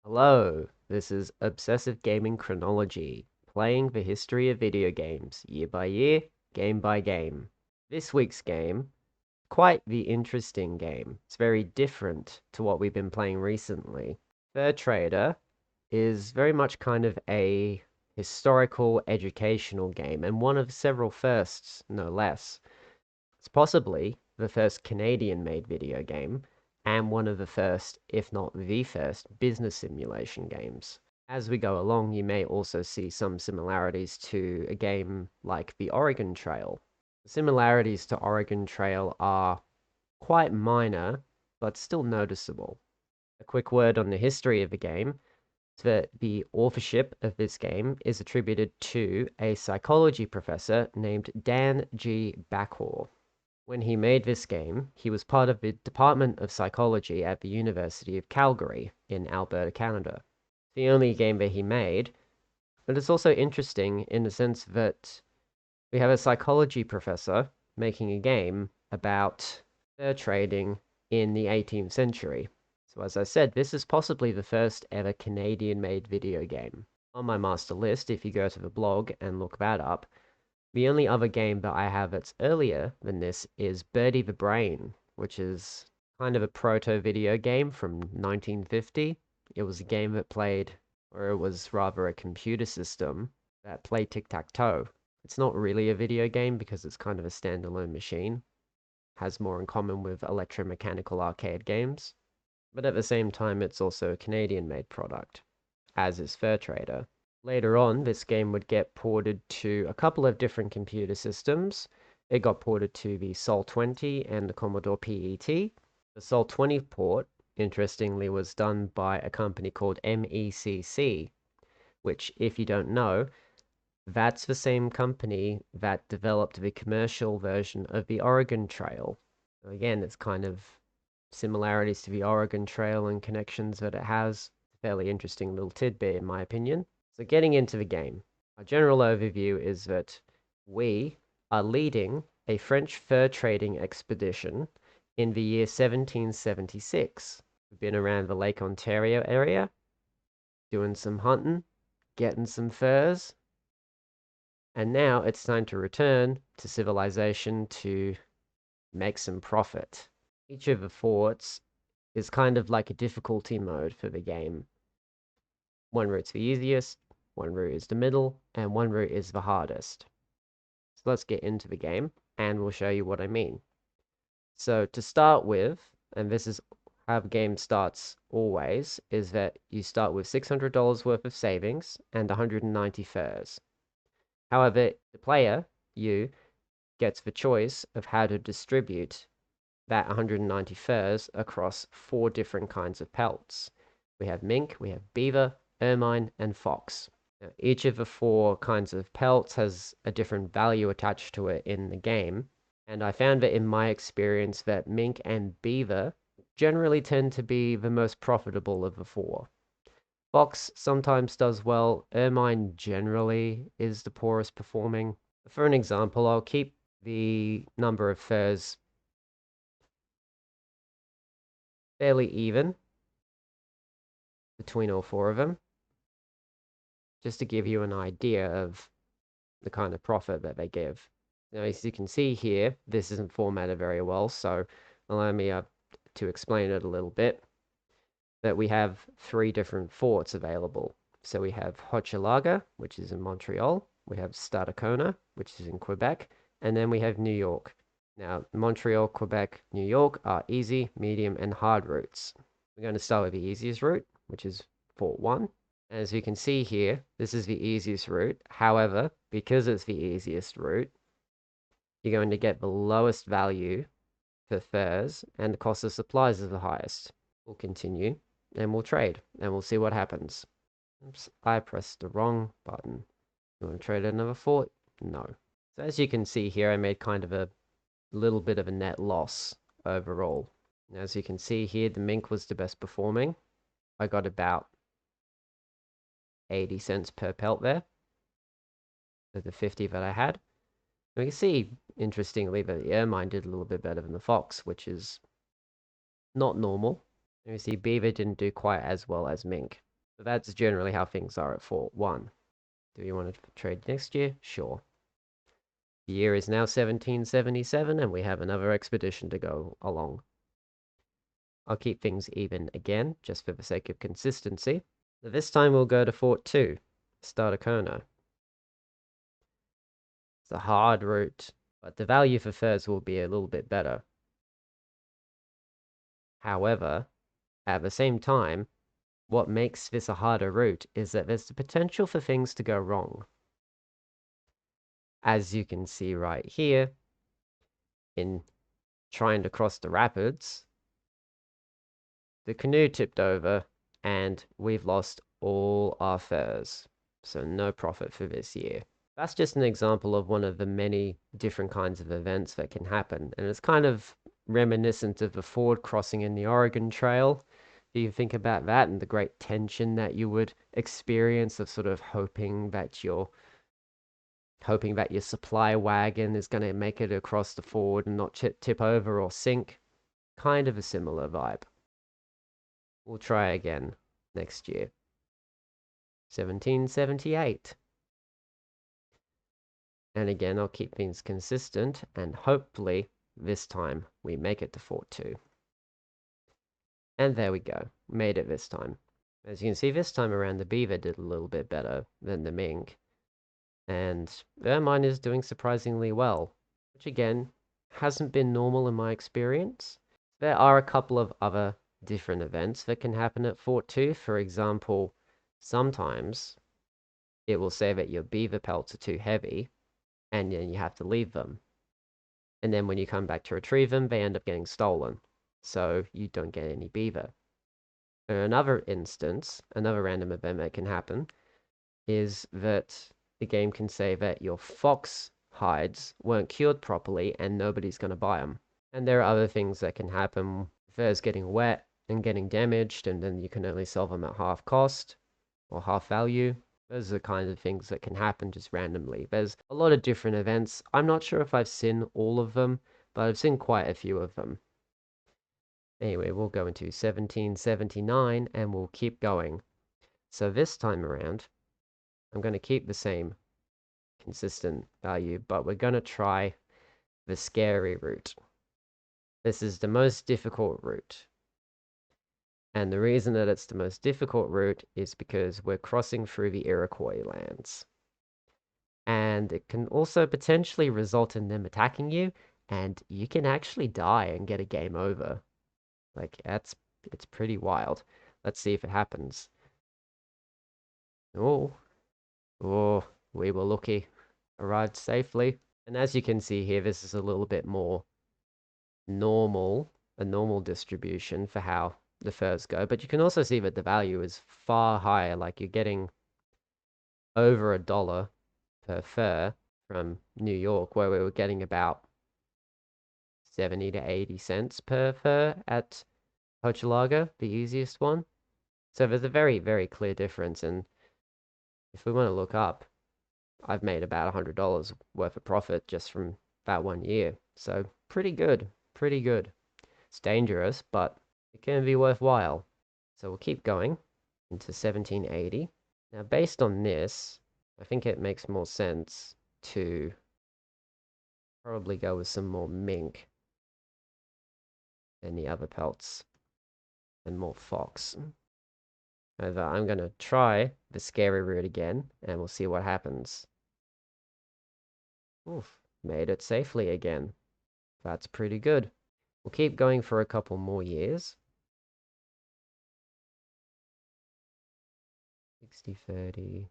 Hello, this is Obsessive Gaming Chronology, playing the history of video games, year by year, game by game. This week's game, quite the interesting game. It's very different to what we've been playing recently. Fur Trader is very much kind of a historical educational game, and one of several firsts, no less. It's possibly the first Canadian-made video game, and one of the first, if not the first, business simulation games. As we go along, you may also see some similarities to a game like the Oregon Trail. The similarities to Oregon Trail are quite minor, but still noticeable. A quick word on the history of the game is that the authorship of this game is attributed to a psychology professor named Dan G. Backhor. When he made this game, he was part of the Department of Psychology at the University of Calgary in Alberta, Canada. The only game that he made, but it's also interesting in the sense that we have a psychology professor making a game about fur trading in the 18th century. So as I said, this is possibly the first ever Canadian-made video game. On my master list, if you go to the blog and look that up, the only other game that I have that's earlier than this is Birdie the Brain, which is kind of a proto video game from 1950. It was a game that played, or it was rather a computer system that played tic-tac-toe. It's not really a video game because it's kind of a standalone machine. Has more in common with electromechanical arcade games. But at the same time, it's also a Canadian-made product, as is Fur Trader. Later on, this game would get ported to a couple of different computer systems. It got ported to the Sol-20 and the Commodore PET. The Sol-20 port, interestingly, was done by a company called MECC, which, if you don't know, that's the same company that developed the commercial version of the Oregon Trail. Again, it's kind of similarities to the Oregon Trail and connections that it has. Fairly interesting little tidbit, in my opinion. So getting into the game, our general overview is that we are leading a French fur trading expedition in the year 1776. We've been around the Lake Ontario area, doing some hunting, getting some furs, and now it's time to return to civilization to make some profit. Each of the forts is kind of like a difficulty mode for the game. One route's the easiest, one route is the middle, and one route is the hardest. So let's get into the game, and we'll show you what I mean. So to start with, and this is how the game starts always, is that you start with $600 worth of savings and 190 furs. However, the player, you, gets the choice of how to distribute that 190 furs across 4 different kinds of pelts. We have mink, we have beaver, ermine, and fox. Now, each of the 4 kinds of pelts has a different value attached to it in the game, and I found that in my experience that mink and beaver generally tend to be the most profitable of the 4. Fox sometimes does well, ermine generally is the poorest performing. For an example, I'll keep the number of furs fairly even between all 4 of them, just to give you an idea of the kind of profit that they give. Now, as you can see here, this isn't formatted very well, so allow me to explain it a little bit. That we have 3 different forts available. So we have Hochelaga, which is in Montreal, we have Stadacona, which is in Quebec, and then we have New York. Now, Montreal, Quebec, New York are easy, medium, and hard routes. We're going to start with the easiest route, which is Fort 1. As you can see here, this is the easiest route. However, because it's the easiest route, you're going to get the lowest value for furs, and the cost of supplies is the highest. We'll continue, and we'll trade, and we'll see what happens. Oops, I pressed the wrong button. You want to trade another fort? No. So as you can see here, I made kind of a little bit of a net loss overall. As you can see here, the mink was the best performing. I got about 80 cents per pelt there for the 50 that I had. We can see, interestingly, that the ermine did a little bit better than the fox, which is not normal. You see, beaver didn't do quite as well as mink. So that's generally how things are at Fort 1. Do you want to trade next year? Sure. The year is now 1777, and we have another expedition to go along. I'll keep things even again, just for the sake of consistency. This time we'll go to Fort 2, Startacona. It's a hard route, but the value for furs will be a little bit better. However, at the same time, what makes this a harder route is that there's the potential for things to go wrong. As you can see right here, in trying to cross the rapids, the canoe tipped over and we've lost all our furs. So no profit for this year. That's just an example of one of the many different kinds of events that can happen. And it's kind of reminiscent of the Ford crossing in the Oregon Trail. Do you think about that and the great tension that you would experience of sort of hoping that your supply wagon is going to make it across the ford and not tip over or sink? Kind of a similar vibe. We'll try again next year. 1778. And again, I'll keep things consistent, and hopefully this time we make it to Fort 2. And there we go. Made it this time. As you can see, this time around the beaver did a little bit better than the mink. And mine is doing surprisingly well, which again, hasn't been normal in my experience. There are a couple of other different events that can happen at Fort 2. For example, sometimes it will say that your beaver pelts are too heavy, and then you have to leave them. And then when you come back to retrieve them, they end up getting stolen. So you don't get any beaver. In another instance, another random event that can happen is that the game can say that your fox hides weren't cured properly and nobody's going to buy them. And there are other things that can happen. Furs getting wet and getting damaged, and then you can only sell them at half cost or half value. Those are the kind of things that can happen just randomly. There's a lot of different events. I'm not sure if I've seen all of them, but I've seen quite a few of them. Anyway, we'll go into 1779 and we'll keep going. So this time around, I'm going to keep the same consistent value, but we're going to try the scary route. This is the most difficult route. And the reason that it's the most difficult route is because we're crossing through the Iroquois lands. And it can also potentially result in them attacking you, and you can actually die and get a game over. Like, it's pretty wild. Let's see if it happens. Oh, oh, we were lucky. Arrived safely. And as you can see here, this is a little bit more normal, a normal distribution for how the furs go. But you can also see that the value is far higher. Like, you're getting over $1 per fur from New York, where we were getting about 70 to 80 cents per fur at Hochelaga, the easiest one. So there's a very, very clear difference. And if we want to look up, I've made about $100 worth of profit just from that 1 year. So pretty good, pretty good. It's dangerous, but it can be worthwhile. So we'll keep going into 1780. Now, based on this, I think it makes more sense to probably go with some more mink than the other pelts and more fox. However, I'm going to try the scary route again, and we'll see what happens. Oof, made it safely again. That's pretty good. We'll keep going for a couple more years. 60-30.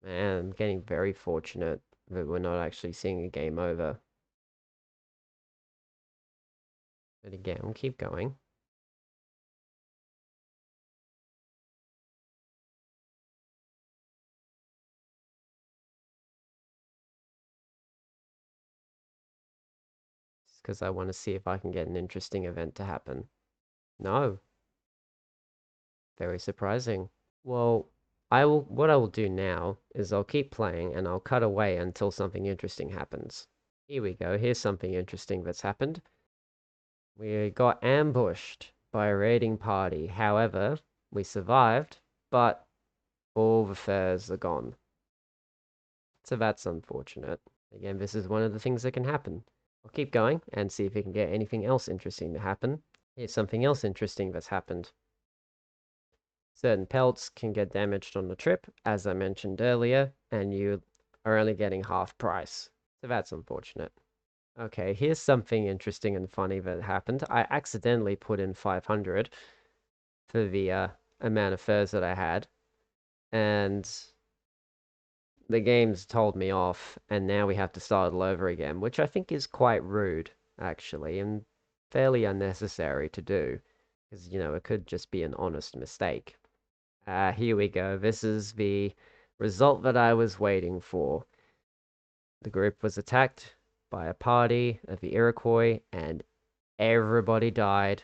Man, I'm getting very fortunate that we're not actually seeing a game over. But again, we'll keep going. Just because I want to see if I can get an interesting event to happen. No. Very surprising. Well, what I will do now is I'll keep playing and I'll cut away until something interesting happens. Here we go. Here's something interesting that's happened. We got ambushed by a raiding party. However, we survived, but all the furs are gone. So that's unfortunate. Again, this is one of the things that can happen. I'll keep going and see if we can get anything else interesting to happen. Here's something else interesting that's happened. Certain pelts can get damaged on the trip, as I mentioned earlier, and you are only getting half price. So that's unfortunate. Okay, here's something interesting and funny that happened. I accidentally put in 500 for the amount of furs that I had, and the game's told me off, and now we have to start all over again, which I think is quite rude, actually, and fairly unnecessary to do, because, it could just be an honest mistake. Here we go. This is the result that I was waiting for. The group was attacked by a party of the Iroquois, and everybody died.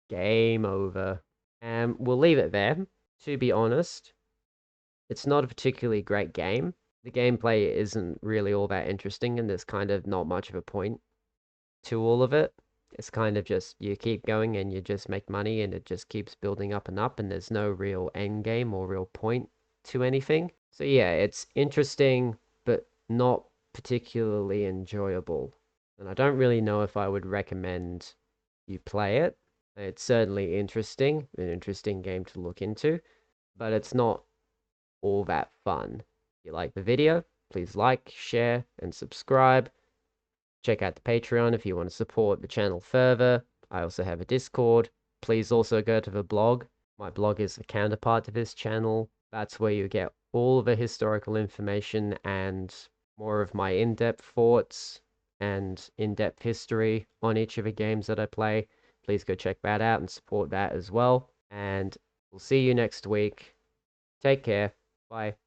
Game over. And we'll leave it there. To be honest, it's not a particularly great game. The gameplay isn't really all that interesting, and there's kind of not much of a point to all of it. It's kind of just you keep going and you just make money, and it just keeps building up, and there's no real end game or real point to anything. So, yeah, it's interesting, but not particularly enjoyable. And I don't really know if I would recommend you play it. It's certainly interesting, an interesting game to look into, but it's not all that fun. If you like the video, please like, share, and subscribe. Check out the Patreon if you want to support the channel further. I also have a Discord. Please also go to the blog. My blog is the counterpart to this channel. That's where you get all of the historical information and more of my in-depth thoughts and in-depth history on each of the games that I play. Please go check that out and support that as well. And we'll see you next week. Take care. Bye.